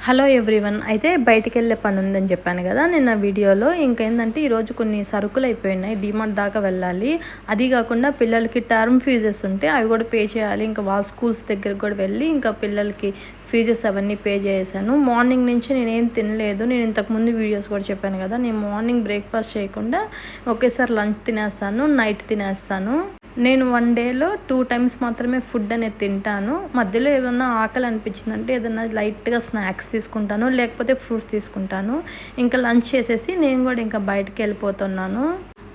Hello everyone. అయితే బయటికెళ్ళే పనుందని చెప్పాను కదా నిన్న వీడియోలో. ఇంకేందంటే ఈరోజు కొన్ని సరుకులు అయిపోయినాయి. డీమార్ట్ దాకా వెళ్ళాలి. అది కాకుండా పిల్లలకి టర్మ్ ఫీజెస్ ఉంటే అవి కూడా పే చేయాలి. ఇంకా వాళ్ళ స్కూల్స్ దగ్గరికి కూడా వెళ్ళి ఇంకా పిల్లలకి ఫీజెస్ అవన్నీ పే చేశాను. మార్నింగ్ నుంచి నేనేం తినలేదు. నేను ఇంతకుముందు వీడియోస్ కూడా చెప్పాను కదా, నేను మార్నింగ్ బ్రేక్ఫాస్ట్ చేయకుండా ఒకేసారి లంచ్ తినేస్తాను, నైట్ తినేస్తాను. నేను వన్ డేలో 2 టైమ్స్ మాత్రమే ఫుడ్ అనేది తింటాను. మధ్యలో ఏదన్నా ఆకలి అనిపించిందంటే ఏదన్నా లైట్గా స్నాక్స్ తీసుకుంటాను, లేకపోతే ఫ్రూట్స్ తీసుకుంటాను. ఇంకా లంచ్ చేసేసి నేను కూడా ఇంకా బయటికి వెళ్ళిపోతున్నాను.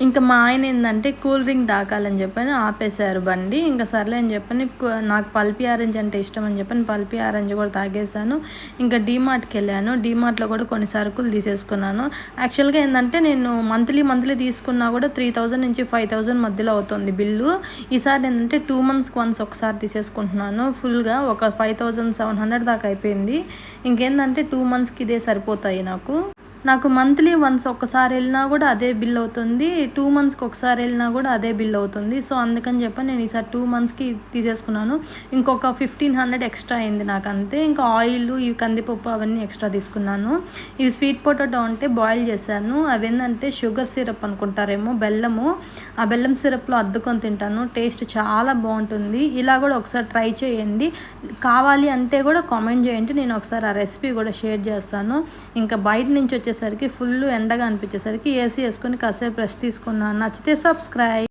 ఇంకా మా ఆయన ఏంటంటే కూల్ డ్రింక్ తాగాలని చెప్పని ఆపేశారు బండి. ఇంకా సర్లే అని చెప్పని నాకు పల్పి ఆరెంజ్ అంటే ఇష్టం అని చెప్పని పల్పి ఆరెంజ్ కూడా తాగేశాను. ఇంకా డీమార్ట్కి వెళ్ళాను. డీమార్ట్లో కూడా కొన్ని సరుకులు తీసేసుకున్నాను. యాక్చువల్గా ఏంటంటే నేను మంత్లీ తీసుకున్నా కూడా 3000 నుంచి 5000 మధ్యలో అవుతుంది బిల్లు. ఈసారి ఏంటంటే 2 మంత్స్కి వన్స్ ఒకసారి తీసేసుకుంటున్నాను. ఫుల్గా ఒక 5700 దాకా అయిపోయింది. ఇంకేంటంటే 2 మంత్స్కి ఇదే సరిపోతాయి నాకు మంత్లీ వన్స్ ఒక్కసారి వెళ్ళినా కూడా అదే బిల్ అవుతుంది, 2 మంత్స్కి ఒకసారి వెళ్ళినా కూడా అదే బిల్ అవుతుంది. సో అందుకని చెప్పి నేను ఈసారి 2 మంత్స్కి తీసేసుకున్నాను. ఇంకొక 1500 ఎక్స్ట్రా అయింది నాకు అంతే. ఇంకా ఆయిల్, ఇవి కందిపప్పు అవన్నీ ఎక్స్ట్రా తీసుకున్నాను. ఇవి స్వీట్ పొటాటో అంటే బాయిల్ చేశాను. అవి ఏంటంటే షుగర్ సిరప్ అనుకుంటారేమో, బెల్లము. ఆ బెల్లం సిరప్లో అద్దుకొని తింటాను. టేస్ట్ చాలా బాగుంటుంది. ఇలా కూడా ఒకసారి ట్రై చేయండి. కావాలి అంటే కూడా కామెంట్ చేయండి, నేను ఒకసారి ఆ రెసిపీ కూడా షేర్ చేస్తాను. ఇంకా బయట నుంచి వచ్చేసరికి ఫుల్ ఎండగా అనిపించేసరికి ఏసీ వేసుకొని కాసేపు రెస్ట్ తీసుకున్నాను. నచ్చితే సబ్స్క్రైబ్.